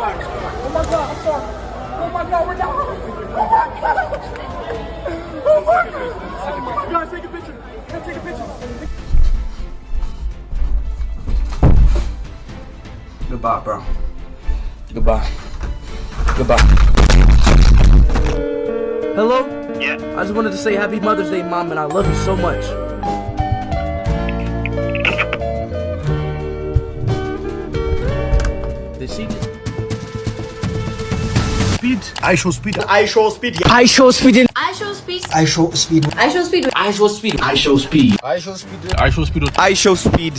Oh my God, I'm sorry. Oh my God, we're down. Oh my God. Oh my God. Guys, take a picture. Let's take a picture. Goodbye, bro. Goodbye. Goodbye. Hello? Yeah. I just wanted to say Happy Mother's Day, Mom, and I love you so much. Did she just... Speed. I show speed. I show speed. I show speed. I show speed. I show speed. I show speed. I show speed. I show speed. I show speed. I show speed. I show speed.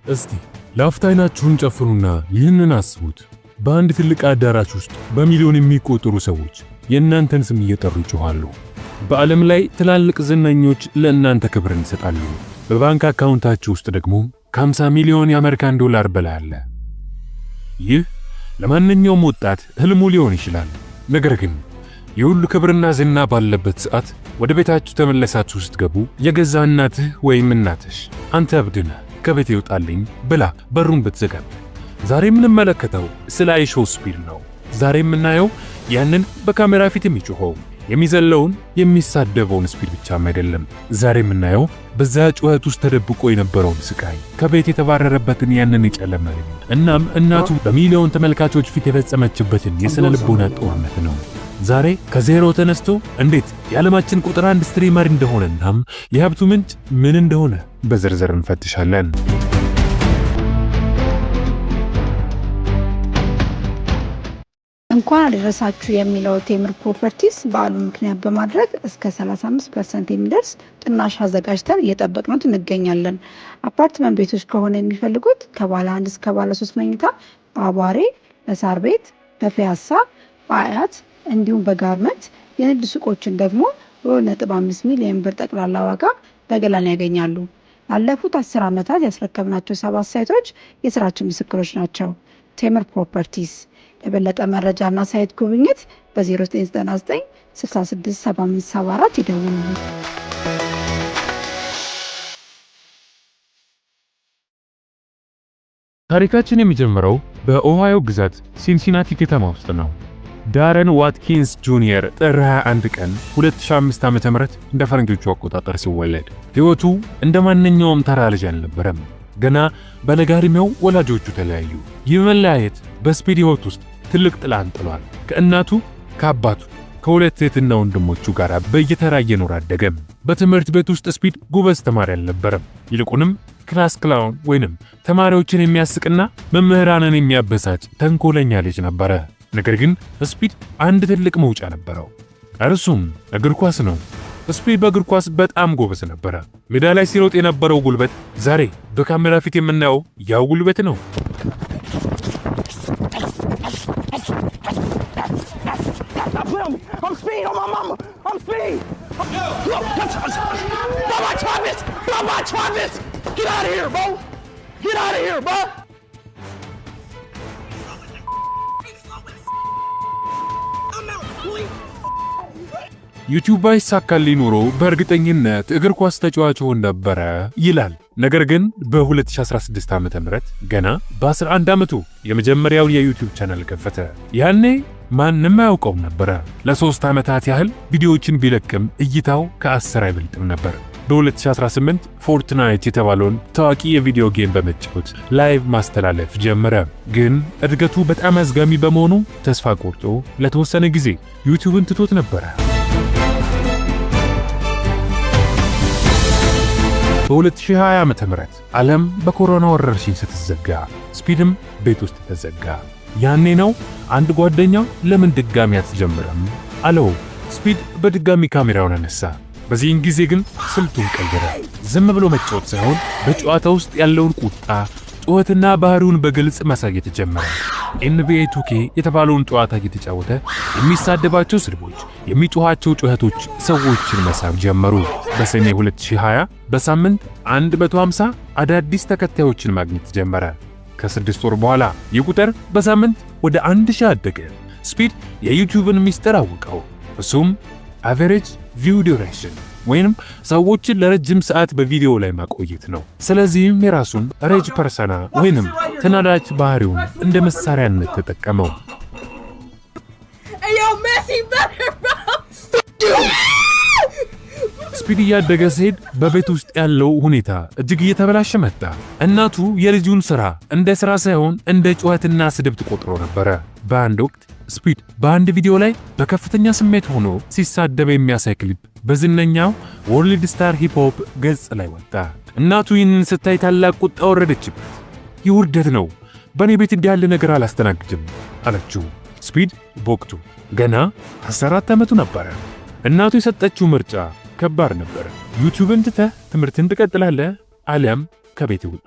እስቲ ለአፍታ አይናችሁን ጨፍኑና ይህንን አስቡት። በአንድ ትልቅ አዳራሽ ውስጥ በሚሊዮን የሚቆጠሩ ሰዎች የእናንተን ስም እየጠሩ ይጮኻሉ። በዓለም ላይ ትላልቅ ዝነኞች ለእናንተ ክብርን ይሰጣሉ። በባንክ አካውንታችሁ ውስጥ ደግሞ ከ50 ሚሊዮን የአሜሪካን ዶላር በላይ አለ። ይህ ለማንኛውም ወጣት ህልሙ ሊሆን ይችላል። ነገር ግን የሁሉ ክብርና ዝና ባለበት ሰዓት ወደ ቤታችሁ ተመለሳችሁ ስትገቡ የገዛ እናትህ ወይም እናትሽ አንተ እብድ ነህ ከቤት ይወጣልኝ ብላ በሩን ብትዘጋብ። ዛሬ የምንመለከተው ስለ አይ ሾው ስፒድ ነው። ዛሬ የምናየው ያንን በካሜራ ፊት የሚጮኸው የሚዘለውን የሚሳደበውን ስፒድ ብቻም አይደለም። ዛሬ የምናየው በዛ ጩኸት ውስጥ ተደብቆ የነበረውን ስቃይ፣ ከቤት የተባረረበትን ያንን የጨለመ እናም እናቱ በሚሊዮን ተመልካቾች ፊት የፈጸመችበትን የስነ ልቦና ጦርነት ነው። ዛሬ ከዜሮ ተነስቶ እንዴት የዓለማችን ቁጥር 1 ስትሪመር እንደሆነናም የሀብቱ ምንጭ ምን እንደሆነ በዝርዝር እንፈትሻለን። እንኳን አደረሳችሁ የሚለው ቴምር ፕሮፐርቲስ በዓሉን ምክንያት በማድረግ እስከ 35% የሚደርስ ጥናሽ አዘጋጅተን እየጠበቅነው እንገኛለን። አፓርትመንት ቤቶች ከሆነ የሚፈልጉት ከባለ 1 እስከ ባለ 3 መኝታ በአቧሬ፣ በሳር ቤት፣ በፒያሳ፣ በአያት እንዲሁም በጋርመንት የንግድ ሱቆችን ደግሞ በ2.5 ሚሊዮን ብር ጠቅላላ ዋጋ በገላን ያገኛሉ። ላለፉት 10 ዓመታት ያስረከብናቸው 7 ሳይቶች የስራችን ምስክሮች ናቸው። ቴምር ፕሮፐርቲስ። ለበለጠ መረጃና ሳይት ጉብኝት በ0999 66 7574 ይደውሉ። ታሪካችን የሚጀምረው በኦሃዮ ግዛት ሲንሲናቲ ከተማ ውስጥ ነው። ዳረን ዋትኪንስ ጁኒየር ጥር 21 ቀን 2005 ዓ.ም እንደ ፈረንጆቹ አቆጣጠር ሲወለድ ሕይወቱ እንደ ማንኛውም ተራ ልጅ አልነበረም። ገና በለጋ ዕድሜው ወላጆቹ ተለያዩ። ይህ መለያየት በስፒድ ሕይወት ውስጥ ትልቅ ጥላ አንጥሏል። ከእናቱ ከአባቱ ከሁለት እህትና ወንድሞቹ ጋር በየተራ እየኖረ አደገም። በትምህርት ቤት ውስጥ ስፒድ ጎበዝ ተማሪ አልነበረም። ይልቁንም ክላስ ክላውን ወይንም ተማሪዎችን የሚያስቅና መምህራንን የሚያበሳጭ ተንኮለኛ ልጅ ነበረ። ነገር ግን ስፒድ አንድ ትልቅ መውጫ ነበረው። እርሱም እግር ኳስ ነው። ስፒድ በእግር ኳስ በጣም ጎበዝ ነበረ። ሜዳ ላይ ሲሮጥ የነበረው ጉልበት ዛሬ በካሜራ ፊት የምናየው ያው ጉልበት ነው። I'm speed on my mama. I'm speed. Bro, Travis. Get out of here, bro. Get out of here, bro. ዩቲዩብ ባይሳካልኝ ኖሮ በእርግጠኝነት እግር ኳስ ተጫዋች ሆን ነበረ ይላል። ነገር ግን በ2016 ዓ.ም ገና በ11 ዓመቱ የመጀመሪያውን የዩቲዩብ ቻናል ከፈተ። ያኔ ማንም አያውቀውም ነበረ። ለ3 ዓመታት ያህል ቪዲዮዎችን ቢለቅም እይታው ከ10 አይበልጥም ነበር። በ2018 ፎርትናይት የተባለውን ታዋቂ የቪዲዮ ጌም በመጫወት ላይቭ ማስተላለፍ ጀመረ። ግን እድገቱ በጣም አዝጋሚ በመሆኑ ተስፋ ቆርጦ ለተወሰነ ጊዜ ዩቲዩብን ትቶት ነበረ። በ2020 ዓ.ም ዓለም በኮሮና ወረርሽኝ ስትዘጋ ስፒድም ቤት ውስጥ ተዘጋ። ያኔ ነው አንድ ጓደኛው ለምን ድጋሚ አትጀምርም አለው። ስፒድ በድጋሚ ካሜራውን አነሳ። በዚህን ጊዜ ግን ስልቱን ቀየረ። ዝም ብሎ መጫወት ሳይሆን በጨዋታ ውስጥ ያለውን ቁጣ፣ ጩኸትና ባህሪውን በግልጽ ማሳየት ጀመረ። NBA 2K የተባለውን ጨዋታ እየተጫወተ የሚሳደባቸው ስድቦች፣ የሚጮኻቸው ጩኸቶች ሰዎችን መሳብ ጀመሩ። በሰኔ 2020 በሳምንት 150 አዳዲስ ተከታዮችን ማግኘት ጀመረ። ከ6 ወር በኋላ ይህ ቁጥር በሳምንት ወደ 1000 አደገ። ስፒድ የዩቲዩብን ሚስጥር አወቀው። እሱም አቨሬጅ ቪው ዱሬሽን ወይንም ሰዎችን ለረጅም ሰዓት በቪዲዮ ላይ ማቆየት ነው። ስለዚህም የራሱን ሬጅ ፐርሰና ወይንም ተናዳጅ ባህሪውን እንደ መሳሪያነት ተጠቀመው። ስፒድ እያደገ ሲሄድ በቤት ውስጥ ያለው ሁኔታ እጅግ እየተበላሸ መጣ። እናቱ የልጁን ስራ እንደ ስራ ሳይሆን እንደ ጩኸትና ስድብ ትቆጥሮ ነበረ። በአንድ ወቅት ስፒድ በአንድ ቪዲዮ ላይ በከፍተኛ ስሜት ሆኖ ሲሳደብ የሚያሳይ ክሊፕ በዝነኛው ወርልድ ስታር ሂፕ ሆፕ ገጽ ላይ ወጣ። እናቱ ይህንን ስታይ ታላቅ ቁጣ ወረደችበት። ይህ ውርደት ነው፣ በእኔ ቤት እንዲህ ያለ ነገር አላስተናግድም አለችው። ስፒድ በወቅቱ ገና 14 ዓመቱ ነበረ። እናቱ የሰጠችው ምርጫ ከባድ ነበር። ዩቲዩብን ትተህ ትምህርትን ትቀጥላለህ አሊያም ከቤት ይውጣ።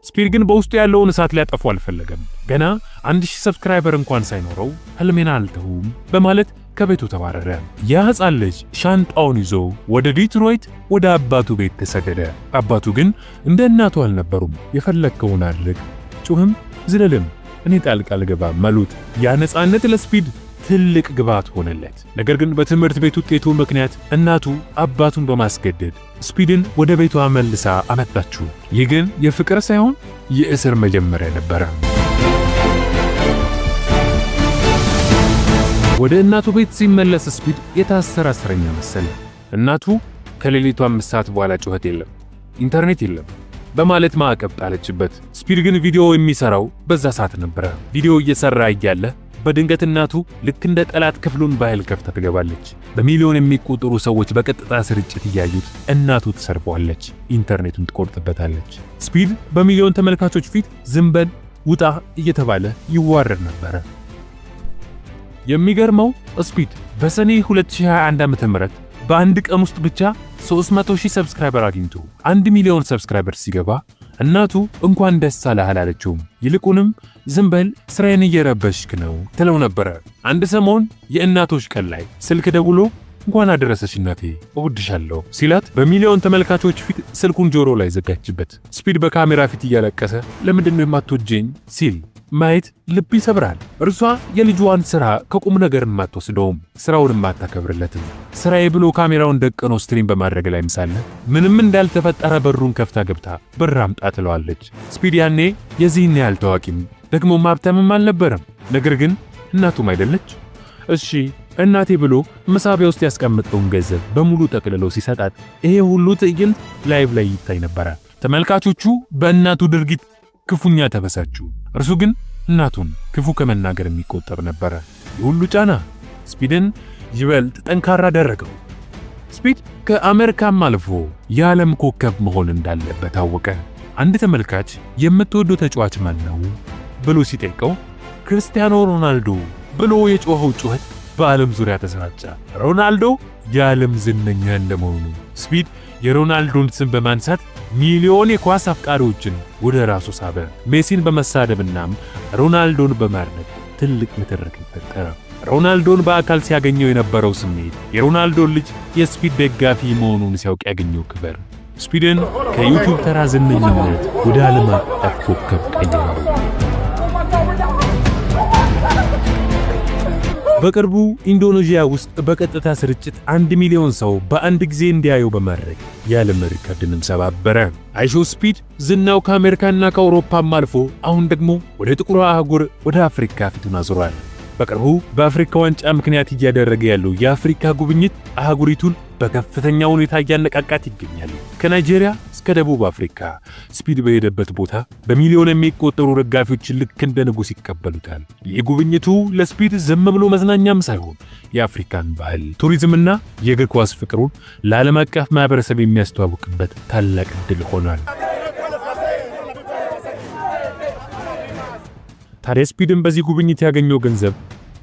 ስፒድ ግን በውስጡ ያለውን እሳት ሊያጠፉ አልፈለገም። ገና 1000 ሰብስክራይበር እንኳን ሳይኖረው ህልሜን አልተውም በማለት ከቤቱ ተባረረ። ያ ሕፃን ልጅ ሻንጣውን ይዞ ወደ ዲትሮይት ወደ አባቱ ቤት ተሰደደ። አባቱ ግን እንደ እናቱ አልነበሩም። የፈለግከውን አድርግ፣ ጩህም ዝለልም፣ እኔ ጣልቃ አልገባም አሉት። ያ ነፃነት ለስፒድ ትልቅ ግባት ሆነለት። ነገር ግን በትምህርት ቤት ውጤቱ ምክንያት እናቱ አባቱን በማስገደድ ስፒድን ወደ ቤቷ መልሳ አመጣችው። ይህ ግን የፍቅር ሳይሆን የእስር መጀመሪያ ነበረ። ወደ እናቱ ቤት ሲመለስ ስፒድ የታሰረ እስረኛ መሰለ። እናቱ ከሌሊቱ 5 ሰዓት በኋላ ጩኸት የለም፣ ኢንተርኔት የለም በማለት ማዕቀብ ጣለችበት። ስፒድ ግን ቪዲዮ የሚሰራው በዛ ሰዓት ነበረ። ቪዲዮ እየሰራ እያለ በድንገት እናቱ ልክ እንደ ጠላት ክፍሉን በኃይል ከፍታ ትገባለች። በሚሊዮን የሚቆጠሩ ሰዎች በቀጥታ ስርጭት እያዩት እናቱ ትሰርበዋለች፣ ኢንተርኔቱን ትቆርጥበታለች። ስፒድ በሚሊዮን ተመልካቾች ፊት ዝም በል ውጣ እየተባለ ይዋረድ ነበረ። የሚገርመው ስፒድ በሰኔ 2021 ዓ.ም በአንድ ቀን ውስጥ ብቻ 300,000 ሰብስክራይበር አግኝቶ 1 ሚሊዮን ሰብስክራይበር ሲገባ እናቱ እንኳን ደስ አለህ አላለችውም። ይልቁንም ዝም በል ስራዬን እየረበሽክ ነው ትለው ነበረ። አንድ ሰሞን የእናቶች ቀን ላይ ስልክ ደውሎ እንኳን አደረሰሽ እናቴ እወድሻለሁ ሲላት በሚሊዮን ተመልካቾች ፊት ስልኩን ጆሮ ላይ ዘጋችበት። ስፒድ በካሜራ ፊት እያለቀሰ ለምንድነው የማትወጂኝ ሲል ማየት ልብ ይሰብራል። እርሷ የልጇን ስራ ከቁም ነገር የማትወስደውም ስራውን የማታከብርለትም። ስራዬ ብሎ ካሜራውን ደቅኖ ስትሪም በማድረግ ላይ ምሳለ ምንም እንዳልተፈጠረ በሩን ከፍታ ገብታ ብር አምጣ ትለዋለች። ስፒድ ያኔ የዚህን ያህል ታዋቂም ደግሞ ሀብታምም አልነበረም። ነገር ግን እናቱም አይደለች። እሺ እናቴ ብሎ መሳቢያ ውስጥ ያስቀመጠውን ገንዘብ በሙሉ ጠቅልሎ ሲሰጣት ይሄ ሁሉ ትዕይንት ላይቭ ላይ ይታይ ነበር። ተመልካቾቹ በእናቱ ድርጊት ክፉኛ ተበሳጩ። እርሱ ግን እናቱን ክፉ ከመናገር የሚቆጠብ ነበር። የሁሉ ጫና ስፒድን ይበልጥ ጠንካራ አደረገው። ስፒድ ከአሜሪካም አልፎ የዓለም ኮከብ መሆን እንዳለበት ታወቀ። አንድ ተመልካች የምትወደው ተጫዋች ማን ነው ብሎ ሲጠይቀው ክርስቲያኖ ሮናልዶ ብሎ የጮኸው ጩኸት በዓለም ዙሪያ ተሰራጨ። ሮናልዶ የዓለም ዝነኛ እንደመሆኑ ስፒድ የሮናልዶን ስም በማንሳት ሚሊዮን የኳስ አፍቃሪዎችን ወደ ራሱ ሳበ። ሜሲን በመሳደብና ሮናልዶን በማድነቅ ትልቅ ንትርክ ፈጠረ። ሮናልዶን በአካል ሲያገኘው የነበረው ስሜት የሮናልዶን ልጅ የስፒድ ደጋፊ መሆኑን ሲያውቅ ያገኘው ክብር ስፒድን ከዩቲዩብ ተራ ዝነኝነት ወደ ዓለም አቀፍ ኮከብ ቀየረው። በቅርቡ ኢንዶኔዥያ ውስጥ በቀጥታ ስርጭት 1 ሚሊዮን ሰው በአንድ ጊዜ እንዲያዩ በማድረግ የዓለም ሪከርድንም ሰባበረ። አይሾ ስፒድ ዝናው ከአሜሪካና ከአውሮፓም አልፎ አሁን ደግሞ ወደ ጥቁር አህጉር ወደ አፍሪካ ፊቱን አዙሯል። በቅርቡ በአፍሪካ ዋንጫ ምክንያት እያደረገ ያለው የአፍሪካ ጉብኝት አህጉሪቱን በከፍተኛ ሁኔታ እያነቃቃት ይገኛል። ከናይጄሪያ እስከ ደቡብ አፍሪካ ስፒድ በሄደበት ቦታ በሚሊዮን የሚቆጠሩ ደጋፊዎች ልክ እንደ ንጉሥ ይቀበሉታል። የጉብኝቱ ለስፒድ ዝም ብሎ መዝናኛም ሳይሆን የአፍሪካን ባህል፣ ቱሪዝምና የእግር ኳስ ፍቅሩን ለዓለም አቀፍ ማህበረሰብ የሚያስተዋውቅበት ታላቅ ዕድል ሆኗል። ታዲያ ስፒድን በዚህ ጉብኝት ያገኘው ገንዘብ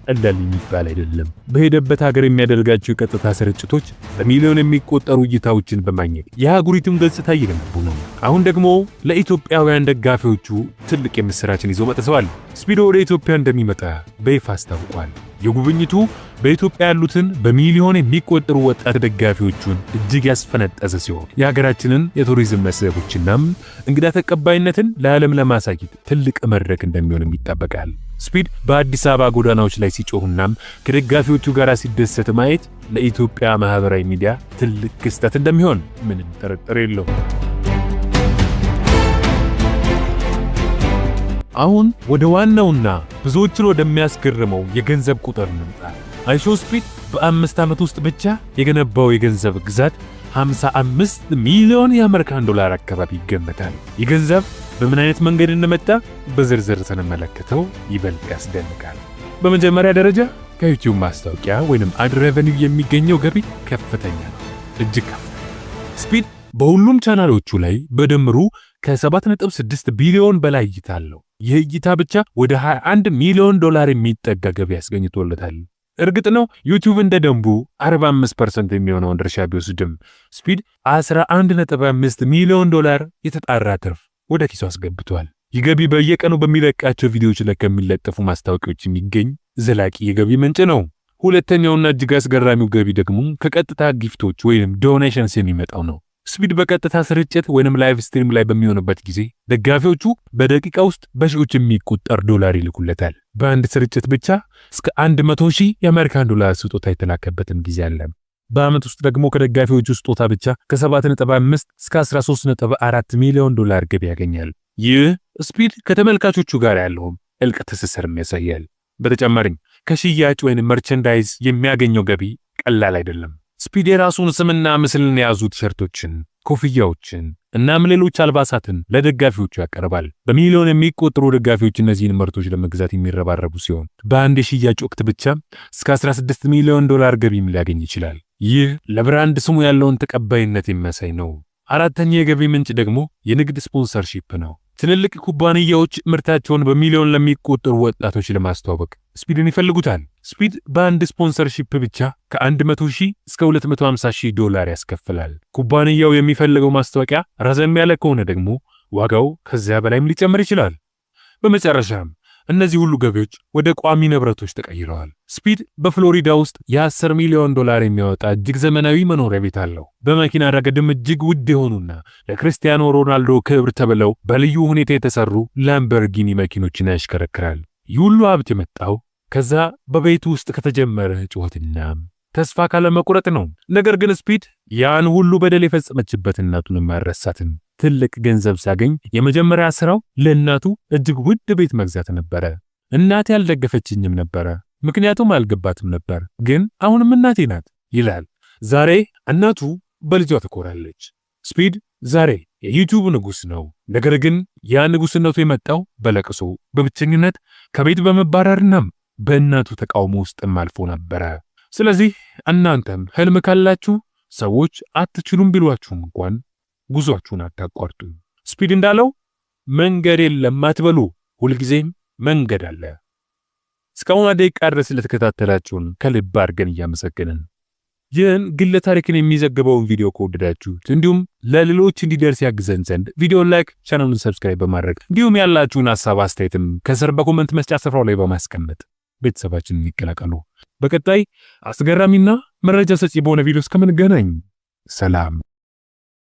ቀላል የሚባል አይደለም። በሄደበት ሀገር የሚያደርጋቸው የቀጥታ ስርጭቶች በሚሊዮን የሚቆጠሩ እይታዎችን በማግኘት የአህጉሪቱን ገጽታ እየገነቡ ነው። አሁን ደግሞ ለኢትዮጵያውያን ደጋፊዎቹ ትልቅ የምስራችን ይዞ መጥተዋል። ስፒድ ወደ ኢትዮጵያ እንደሚመጣ በይፋ አስታውቋል። የጉብኝቱ በኢትዮጵያ ያሉትን በሚሊዮን የሚቆጠሩ ወጣት ደጋፊዎቹን እጅግ ያስፈነጠዘ ሲሆን የሀገራችንን የቱሪዝም መስህቦችና እንግዳ ተቀባይነትን ለዓለም ለማሳየት ትልቅ መድረክ እንደሚሆንም ይጠበቃል። ስፒድ በአዲስ አበባ ጎዳናዎች ላይ ሲጮህናም ከደጋፊዎቹ ጋር ሲደሰት ማየት ለኢትዮጵያ ማህበራዊ ሚዲያ ትልቅ ክስተት እንደሚሆን ምንም ጥርጥር የለውም። አሁን ወደ ዋናውና ብዙዎችን ወደሚያስገርመው የገንዘብ ቁጥር እንምጣ። አይሾስፒድ በ5 ዓመት ውስጥ ብቻ የገነባው የገንዘብ ግዛት 55 ሚሊዮን የአሜሪካን ዶላር አካባቢ ይገመታል። ይህ ገንዘብ በምን አይነት መንገድ እንደመጣ በዝርዝር ስንመለከተው ይበልጥ ያስደንቃል። በመጀመሪያ ደረጃ ከዩቲዩብ ማስታወቂያ ወይንም አድ ሬቨኒው የሚገኘው ገቢ ከፍተኛ ነው፣ እጅግ ከፍተኛ። ስፒድ በሁሉም ቻናሎቹ ላይ በድምሩ ከ7.6 ቢሊዮን በላይ እይታ አለው። ይህ እይታ ብቻ ወደ 21 ሚሊዮን ዶላር የሚጠጋ ገቢ ያስገኝቶለታል። እርግጥ ነው ዩቲዩብ እንደ ደንቡ 45% የሚሆነውን ድርሻ ቢወስድም ስፒድ 11.5 ሚሊዮን ዶላር የተጣራ ትርፍ ወደ ኪሱ አስገብቷል። ይህ ገቢ በየቀኑ በሚለቃቸው ቪዲዮዎች ላይ ከሚለጠፉ ማስታወቂያዎች የሚገኝ ዘላቂ የገቢ ምንጭ ነው። ሁለተኛውና እጅግ አስገራሚው ገቢ ደግሞ ከቀጥታ ጊፍቶች ወይንም ዶኔሽንስ የሚመጣው ነው። ስፒድ በቀጥታ ስርጭት ወይንም ላይቭ ስትሪም ላይ በሚሆንበት ጊዜ ደጋፊዎቹ በደቂቃ ውስጥ በሺዎች የሚቆጠር ዶላር ይልኩለታል። በአንድ ስርጭት ብቻ እስከ 100,000 የአሜሪካን ዶላር ስጦታ የተላከበትም ጊዜ አለ። በአመት ውስጥ ደግሞ ከደጋፊዎቹ ስጦታ ብቻ ከ7.5 እስከ 13.4 ሚሊዮን ዶላር ገቢ ያገኛል። ይህ ስፒድ ከተመልካቾቹ ጋር ያለውን ጥልቅ ትስስርም ያሳያል። በተጨማሪም ከሽያጭ ወይንም መርቸንዳይዝ የሚያገኘው ገቢ ቀላል አይደለም። ስፒድ የራሱን ስምና ምስልን የያዙ ቲሸርቶችን፣ ኮፍያዎችን እናም ሌሎች አልባሳትን ለደጋፊዎቹ ያቀርባል። በሚሊዮን የሚቆጠሩ ደጋፊዎች እነዚህን ምርቶች ለመግዛት የሚረባረቡ ሲሆን በአንድ የሽያጭ ወቅት ብቻ እስከ 16 ሚሊዮን ዶላር ገቢም ሊያገኝ ይችላል። ይህ ለብራንድ ስሙ ያለውን ተቀባይነት የሚያሳይ ነው። አራተኛ የገቢ ምንጭ ደግሞ የንግድ ስፖንሰርሺፕ ነው። ትልልቅ ኩባንያዎች ምርታቸውን በሚሊዮን ለሚቆጠሩ ወጣቶች ለማስተዋወቅ ስፒድን ይፈልጉታል። ስፒድ በአንድ ስፖንሰርሺፕ ብቻ ከ100,000 እስከ 250,000 ዶላር ያስከፍላል። ኩባንያው የሚፈልገው ማስታወቂያ ረዘም ያለ ከሆነ ደግሞ ዋጋው ከዚያ በላይም ሊጨምር ይችላል። በመጨረሻም እነዚህ ሁሉ ገቢዎች ወደ ቋሚ ንብረቶች ተቀይረዋል። ስፒድ በፍሎሪዳ ውስጥ የ10 ሚሊዮን ዶላር የሚያወጣ እጅግ ዘመናዊ መኖሪያ ቤት አለው። በመኪና ረገድም እጅግ ውድ የሆኑና ለክርስቲያኖ ሮናልዶ ክብር ተብለው በልዩ ሁኔታ የተሰሩ ላምበርጊኒ መኪኖችን ያሽከረክራል። ይህ ሁሉ ሀብት የመጣው ከዛ በቤቱ ውስጥ ከተጀመረ ጩኸትና ተስፋ ካለመቁረጥ ነው። ነገር ግን ስፒድ ያን ሁሉ በደል የፈጸመችበት እናቱን ማረሳትን ትልቅ ገንዘብ ሲያገኝ የመጀመሪያ ስራው ለእናቱ እጅግ ውድ ቤት መግዛት ነበረ። እናቴ ያልደገፈችኝም ነበረ፣ ምክንያቱም አልገባትም ነበር፣ ግን አሁንም እናቴ ናት ይላል። ዛሬ እናቱ በልጇ ትኮራለች። ስፒድ ዛሬ የዩቲዩብ ንጉስ ነው። ነገር ግን ያ ንጉስነቱ የመጣው በለቅሶ በብቸኝነት ከቤት በመባረርና በእናቱ ተቃውሞ ውስጥም አልፎ ነበረ። ስለዚህ እናንተም ህልም ካላችሁ ሰዎች አትችሉም ቢሏችሁም እንኳን ጉዟችሁን አታቋርጡ። ስፒድ እንዳለው መንገድ የለም አትበሉ፣ ሁልጊዜም መንገድ አለ። እስካሁን ደቂቃ ድረስ ስለተከታተላችሁን ከልብ አድርገን እያመሰገንን ይህን ግለ ታሪክን የሚዘግበውን ቪዲዮ ከወደዳችሁት እንዲሁም ለሌሎች እንዲደርስ ያግዘን ዘንድ ቪዲዮን ላይክ፣ ቻናሉን ሰብስክራይብ በማድረግ እንዲሁም ያላችሁን ሐሳብ አስተያየትም ከስር በኮሜንት መስጫ ስፍራው ላይ በማስቀመጥ ቤተሰባችንን ይቀላቀሉ። በቀጣይ አስገራሚና መረጃ ሰጪ በሆነ ቪዲዮ እስከምንገናኝ ሰላም።